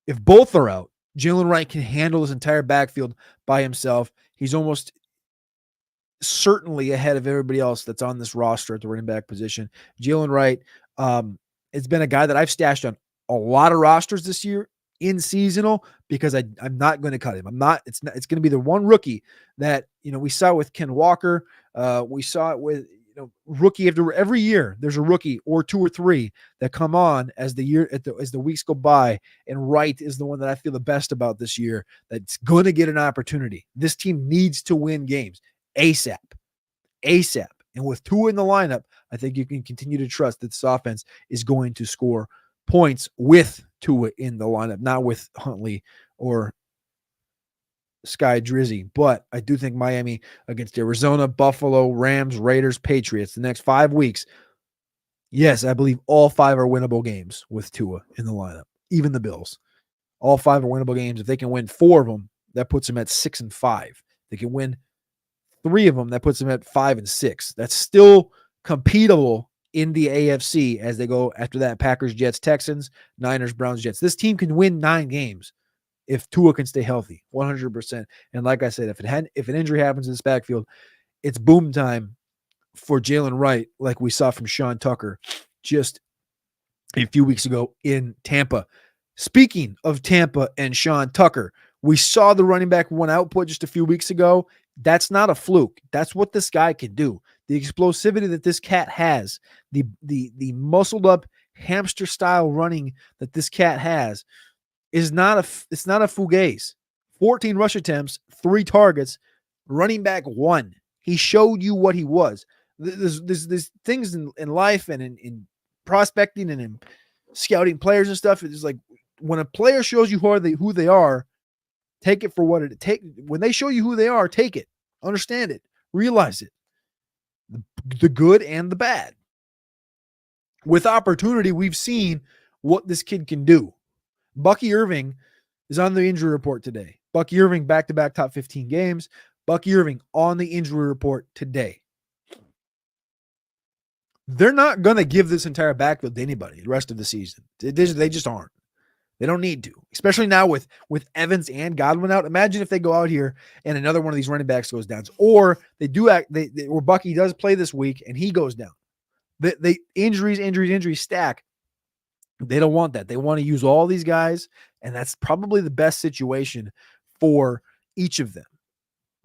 Speaker 1: If both are out, Jalen Wright can handle this entire backfield by himself. He's almost certainly ahead of everybody else that's on this roster at the running back position. Jalen Wright, it's been a guy that I've stashed on a lot of rosters this year in seasonal because I'm not going to cut him. It's going to be the one rookie that, we saw with Ken Walker. We saw it with, rookie after every year. There's a rookie or 2 or 3 that come on as the weeks go by. And Wright is the one that I feel the best about this year. That's going to get an opportunity. This team needs to win games ASAP. And with Tua in the lineup, I think you can continue to trust that this offense is going to score points with Tua in the lineup, not with Huntley or Sky Drizzy. But I do think Miami against Arizona, Buffalo, Rams, Raiders, Patriots, the next 5 weeks, yes, I believe all 5 are winnable games with Tua in the lineup, even the Bills. All 5 are winnable games. If they can win 4 of them, that puts them at 6-5. They can win 3 of them, that puts them at 5-6. That's still competable in the AFC as they go after that. Packers, Jets, Texans, Niners, Browns, Jets. This team can win 9 games if Tua can stay healthy, 100%. And like I said, if an injury happens in this backfield, it's boom time for Jalen Wright, like we saw from Sean Tucker just a few weeks ago in Tampa. Speaking of Tampa and Sean Tucker, we saw the running back 1 output just a few weeks ago. That's not a fluke. That's what this guy can do. The explosivity that this cat has, the muscled up hamster style running that this cat has, it's not a fugazi. 14 rush attempts, 3 targets, running back 1. He showed you what he was. There's things in life and in prospecting and in scouting players and stuff. It's like when a player shows you who they are, take it for what it take. When they show you who they are, take it, understand it, realize it, the good and the bad. With opportunity, we've seen what this kid can do. Bucky Irving is on the injury report today. Bucky Irving back-to-back top 15 games. Bucky Irving on the injury report today. They're not going to give this entire backfield to anybody the rest of the season. They just aren't. They don't need to, especially now with Evans and Godwin out. Imagine if they go out here and another one of these running backs goes down, or or Bucky does play this week and he goes down. The injuries stack. They don't want that. They want to use all these guys, and that's probably the best situation for each of them.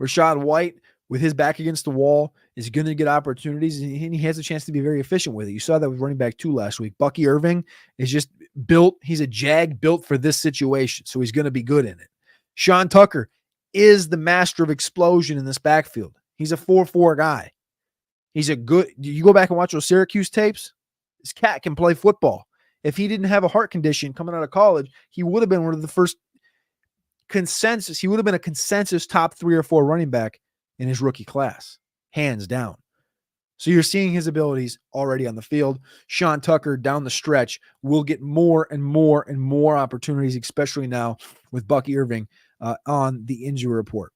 Speaker 1: Rachaad White, with his back against the wall, is going to get opportunities, and he has a chance to be very efficient with it. You saw that with running back 2 last week. Bucky Irving is just built. He's a jag built for this situation, so he's going to be good in it. Sean Tucker is the master of explosion in this backfield. He's a 4-4 guy. You go back and watch those Syracuse tapes, this cat can play football. If he didn't have a heart condition coming out of college, he would have been one of the first consensus. He would have been a consensus top 3 or 4 running back in his rookie class, hands down. So you're seeing his abilities already on the field. Sean Tucker down the stretch will get more and more and more opportunities, especially now with Bucky Irving on the injury report.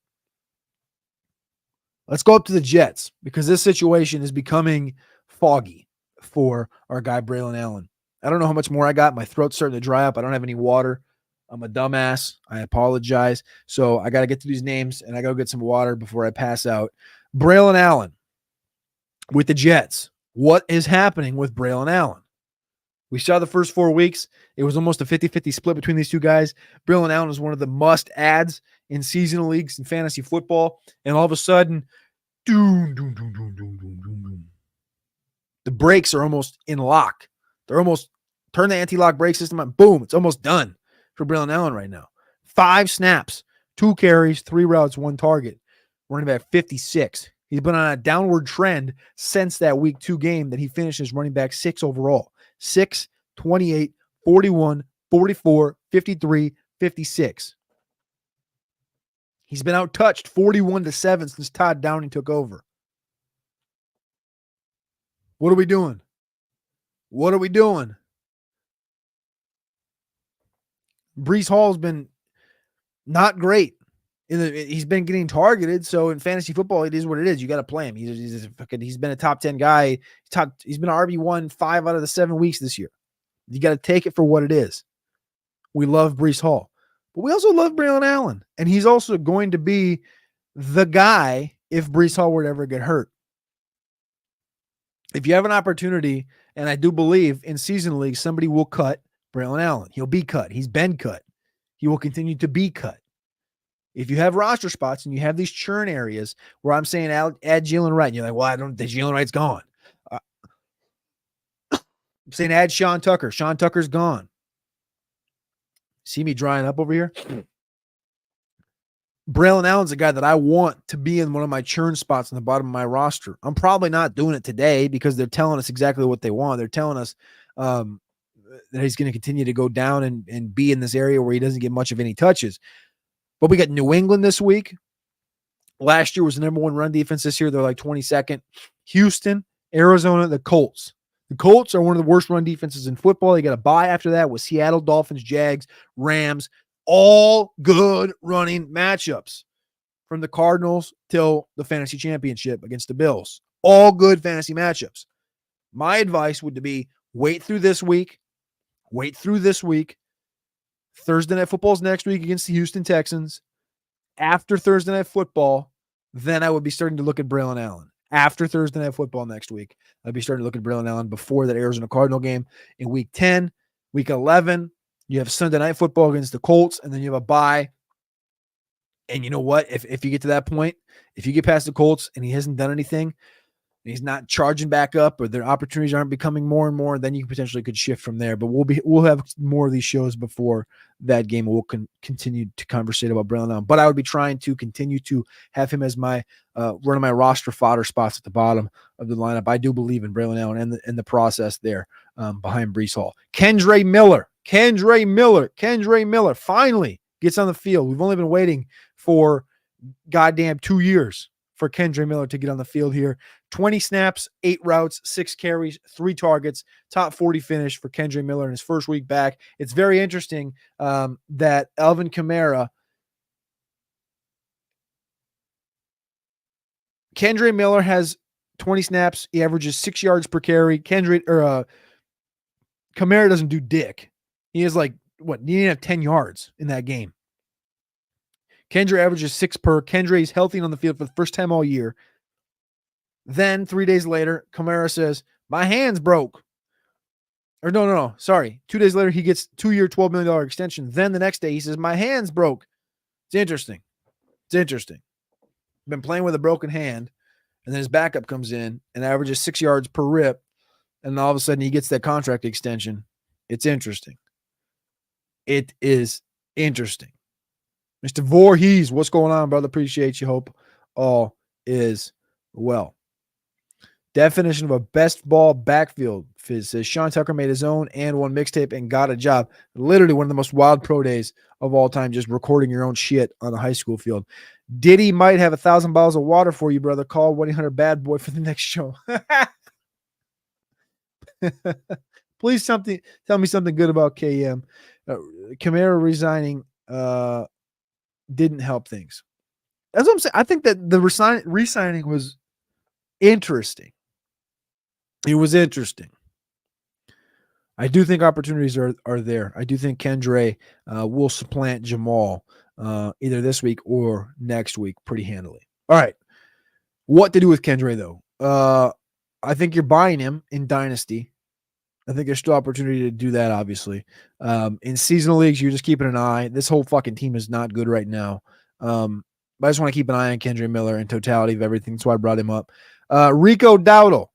Speaker 1: Let's go up to the Jets because this situation is becoming foggy for our guy Braylon Allen. I don't know how much more I got. My throat's starting to dry up. I don't have any water. I'm a dumbass. I apologize. So I got to get to these names, and I got to get some water before I pass out. Braylon Allen with the Jets. What is happening with Braylon Allen? We saw the first 4 weeks. It was almost a 50-50 split between these two guys. Braylon Allen is one of the must-adds in seasonal leagues and fantasy football. And all of a sudden, the brakes are almost in lock. They're almost turn the anti-lock brake system on. Boom, it's almost done for Braylon Allen right now. 5 snaps, 2 carries, 3 routes, 1 target. Running back 56. He's been on a downward trend since that week 2 game that he finished as running back 6 overall. 6, 28, 41, 44, 53, 56. He's been out-touched 41-7 since Todd Downing took over. What are we doing? What are we doing? Breece Hall's been not great. He's been getting targeted, so in fantasy football, it is what it is. You got to play him. He's been a top 10 guy. He's been an RB1 5 out of the 7 weeks this year. You got to take it for what it is. We love Breece Hall, but we also love Braylon Allen, and he's also going to be the guy if Breece Hall were to ever get hurt. If you have an opportunity, and I do believe in season leagues, somebody will cut Braylon Allen. He'll be cut. He's been cut. He will continue to be cut. If you have roster spots and you have these churn areas where I'm saying add Jalen Wright, and you're like, well, I don't think Jalen Wright's gone. I'm saying add Sean Tucker. Sean Tucker's gone. See me drying up over here? Braylon Allen's a guy that I want to be in one of my churn spots on the bottom of my roster. I'm probably not doing it today because they're telling us exactly what they want. They're telling us that he's going to continue to go down and be in this area where he doesn't get much of any touches. But we got New England this week. Last year was the number 1 run defense. This year, they're like 22nd. Houston, Arizona, the Colts. The Colts are one of the worst run defenses in football. They got a bye after that with Seattle, Dolphins, Jags, Rams. All good running matchups from the Cardinals till the fantasy championship against the Bills. All good fantasy matchups. My advice would be wait through this week. Thursday Night Football is next week against the Houston Texans. After Thursday Night Football, then I would be starting to look at Braylon Allen. After Thursday Night Football next week, I'd be starting to look at Braylon Allen before that Arizona Cardinal game in week 10. Week 11, you have Sunday Night Football against the Colts, and then you have a bye. And you know what? If you get to that point, if you get past the Colts and he hasn't done anything, and he's not charging back up, or their opportunities aren't becoming more and more, then you potentially could shift from there. But we'll have more of these shows before that game. We'll continue to conversate about Braylon Allen. But I would be trying to continue to have him as my one of my roster fodder spots at the bottom of the lineup. I do believe in Braylon Allen and the process there behind Breece Hall. Kendre Miller finally gets on the field. We've only been waiting for goddamn 2 years for Kendre Miller to get on the field here. 20 snaps, 8 routes, 6 carries, 3 targets, top 40 finish for Kendre Miller in his first week back. It's very interesting that Alvin Kamara, Kendre Miller has 20 snaps. He averages 6 yards per carry. Kamara doesn't do dick. He has he didn't have 10 yards in that game. Kendre averages 6 per. Kendre is healthy and on the field for the first time all year. Then 3 days later, Kamara says, my hand's broke. Or no. Sorry. 2 days later, he gets 2-year, $12 million extension. Then the next day, he says, my hand's broke. It's interesting. Been playing with a broken hand. And then his backup comes in and averages 6 yards per rip. And all of a sudden, he gets that contract extension. It's interesting. It is interesting. Mr. Voorhees, what's going on, brother? Appreciate you. Hope all is well. Definition of a best ball backfield. Fizz says Sean Tucker made his own and one mixtape and got a job. Literally one of the most wild pro days of all time, just recording your own shit on a high school field. Diddy might have 1,000 bottles of water for you, brother. Call 1-800-BAD-BOY for the next show. Please tell me something good about KM. Kamara resigning didn't help things. That's what I'm saying. I think that the re-signing was interesting. It was interesting. I do think opportunities are there. I do think Kendre will supplant Jamal either this week or next week pretty handily. All right. What to do with Kendre, though? I think you're buying him in Dynasty. I think there's still opportunity to do that, obviously. In seasonal leagues, you're just keeping an eye. This whole fucking team is not good right now. But I just want to keep an eye on Kendre Miller in totality of everything. That's why I brought him up. Rico Dowdle.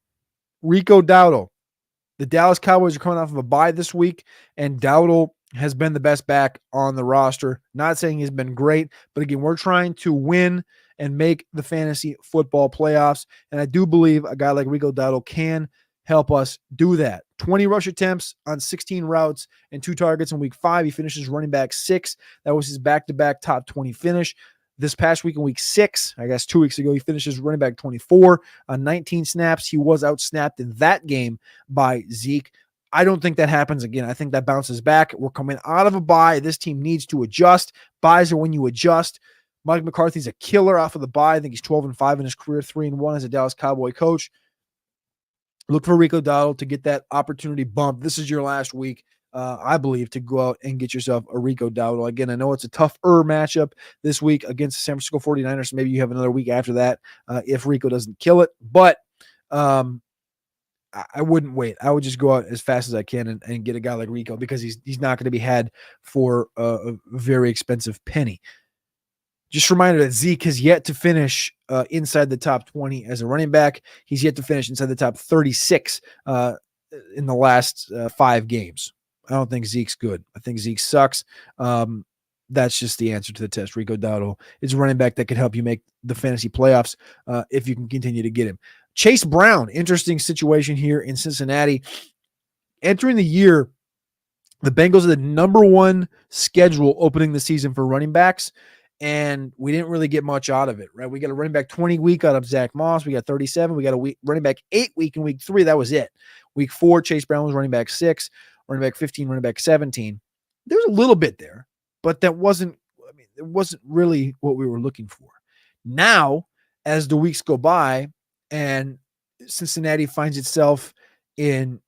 Speaker 1: The Dallas Cowboys are coming off of a bye this week, and Dowdle has been the best back on the roster. Not saying he's been great, but again, we're trying to win and make the fantasy football playoffs. And I do believe a guy like Rico Dowdle can help us do that. 20 rush attempts on 16 routes and 2 targets in week 5. He finishes running back 6. That was his back-to-back top 20 finish. This past week in week 6, I guess 2 weeks ago, he finishes running back 24 on 19 snaps. He was outsnapped in that game by Zeke. I don't think that happens again. I think that bounces back. We're coming out of a bye. This team needs to adjust. Buys are when you adjust. Mike McCarthy's a killer off of the bye. I think he's 12-5 in his career, 3-1 as a Dallas Cowboy coach. Look for Rico Dowdle to get that opportunity bump. This is your last week, I believe, to go out and get yourself a Rico Dowdle. Again, I know it's a tougher matchup this week against the San Francisco 49ers. So maybe you have another week after that if Rico doesn't kill it. But I wouldn't wait. I would just go out as fast as I can and get a guy like Rico because he's not going to be had for a very expensive penny. Just a reminder that Zeke has yet to finish inside the top 20 as a running back. He's yet to finish inside the top 36 in the last 5 games. I don't think Zeke's good. I think Zeke sucks. That's just the answer to the test. Rico Dowdle is a running back that could help you make the fantasy playoffs if you can continue to get him. Chase Brown, interesting situation here in Cincinnati. Entering the year, the Bengals are the number 1 schedule opening the season for running backs, and we didn't really get much out of it, right? We got a running back 20 week out of Zach Moss. We got 37. We got a running back 8 week in week 3. That was it. Week 4, Chase Brown was running back 6, running back 15, running back 17. There's a little bit there, but it wasn't really what we were looking for. Now, as the weeks go by, and Cincinnati finds itself in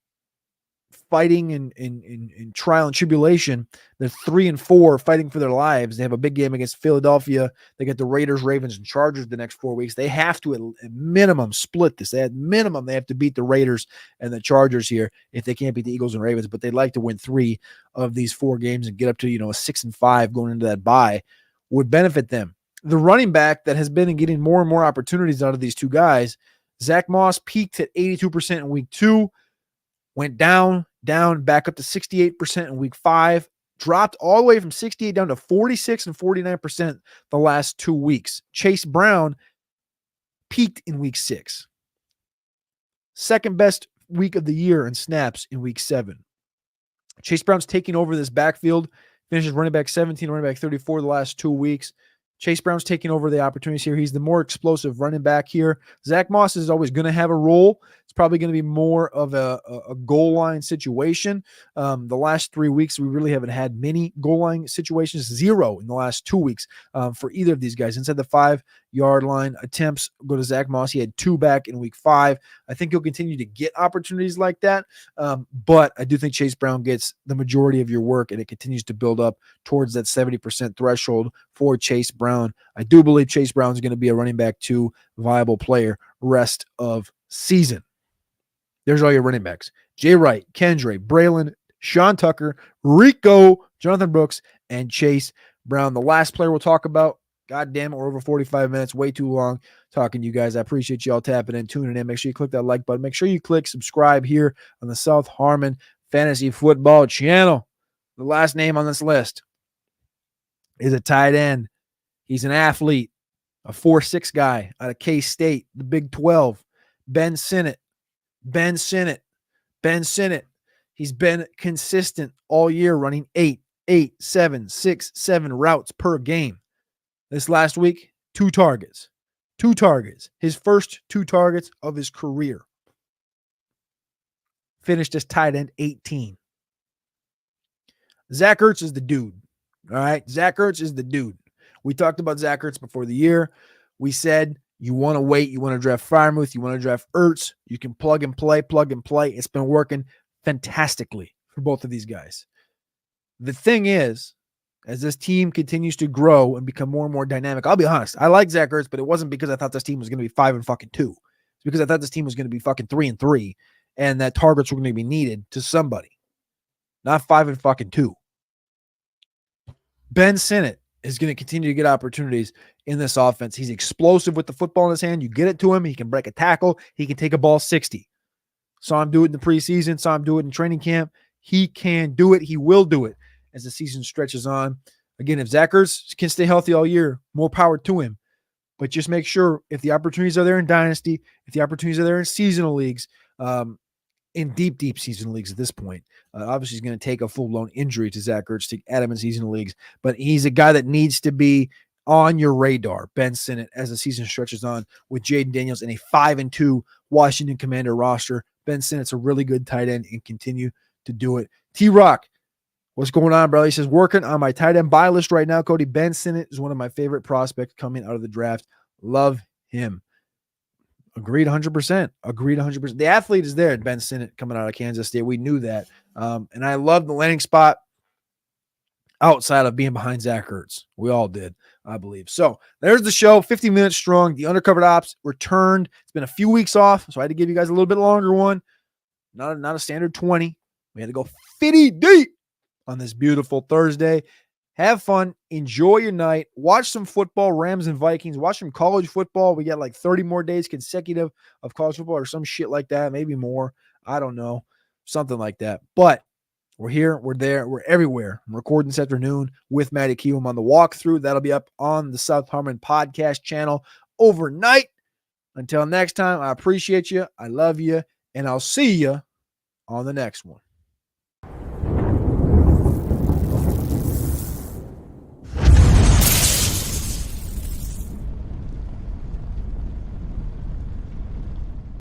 Speaker 1: fighting in trial and tribulation. They're 3-4 fighting for their lives. They have a big game against Philadelphia. They get the Raiders, Ravens, and Chargers the next 4 weeks. They have to at minimum split this. At minimum, they have to beat the Raiders and the Chargers here if they can't beat the Eagles and Ravens, but they'd like to win 3 of these 4 games and get up to, a 6-5 going into that bye would benefit them. The running back that has been getting more and more opportunities out of these 2 guys, Zach Moss peaked at 82% in week 2, went down, back up to 68% in week 5, dropped all the way from 68 down to 46 and 49% the last 2 weeks. Chase Brown peaked in week 6. Second best week of the year in snaps in week 7. Chase Brown's taking over this backfield, finishes running back 17, running back 34 the last 2 weeks. Chase Brown's taking over the opportunities here. He's the more explosive running back here. Zach Moss is always going to have a role. It's probably going to be more of a goal line situation. The last 3 weeks, we really haven't had many goal line situations. 0 in the last 2 weeks for either of these guys. Inside the 5-yard line attempts go to Zach Moss. He had 2 back in week 5. I think he'll continue to get opportunities like that. But I do think Chase Brown gets the majority of your work, and it continues to build up towards that 70% threshold for Chase Brown. I do believe Chase Brown is going to be a running back 2 viable player rest of season. There's all your running backs. Jay Wright, Kendre, Braylon, Sean Tucker, Rico, Jonathan Brooks, and Chase Brown. The last player we'll talk about, God damn it, we're over 45 minutes, way too long talking to you guys. I appreciate you all tapping in, tuning in. Make sure you click that like button. Make sure you click subscribe here on the South Harmon Fantasy Football channel. The last name on this list is a tight end. He's an athlete, a 4'6" guy out of K-State, the Big 12, Ben Sinnott. He's been consistent all year, running 8, 7, 6, 7 routes per game. This last week, 2 targets. His first 2 targets of his career. Finished as tight end 18. Zach Ertz is the dude. All right. Zach Ertz is the dude. We talked about Zach Ertz before the year. We said, you want to wait. You want to draft Freiermuth. You want to draft Ertz. You can plug and play. It's been working fantastically for both of these guys. The thing is, as this team continues to grow and become more and more dynamic, I'll be honest, I like Zach Ertz, but it wasn't because I thought this team was going to be 5-2. It's because I thought this team was going to be 3-3 and that targets were going to be needed to somebody. Not 5-2. Ben Sinnott is going to continue to get opportunities in this offense. He's explosive with the football in his hand. You get it to him. He can break a tackle. He can take a ball 60. Saw him do it in the preseason. Saw him do it in training camp. He can do it. He will do it. as the season stretches on. Again, if Zach Ertz can stay healthy all year, more power to him. But just make sure if the opportunities are there in Dynasty, if the opportunities are there in seasonal leagues, in deep seasonal leagues at this point, obviously he's going to take a full-blown injury to Zach Ertz to add him in seasonal leagues. But he's a guy that needs to be on your radar, Ben Sinnott, as the season stretches on with Jaden Daniels in a 5-2 Washington Commander roster. Ben Sinnott's a really good tight end and continue to do it. T-Rock, what's going on, brother? He says, working on my tight end buy list right now, Cody. Ben Sinnott is one of my favorite prospects coming out of the draft. Love him. Agreed 100%. Agreed 100%. The athlete is there, Ben Sinnott, coming out of Kansas State. We knew that. And I love the landing spot outside of being behind Zach Ertz. We all did, I believe. So there's the show, 50 minutes strong. The Undercovered Opps returned. It's been a few weeks off, so I had to give you guys a little bit longer one. Not a standard 20. We had to go 50 deep on this beautiful Thursday. Have fun. Enjoy your night. Watch some football, Rams and Vikings. Watch some college football. We got like 30 more days consecutive of college football or some shit like that, maybe more. I don't know. Something like that. But we're here. We're there. We're everywhere. I'm recording this afternoon with Matty Kiewum on the walkthrough. That'll be up on the South Harmon podcast channel overnight. Until next time, I appreciate you. I love you. And I'll see you on the next one.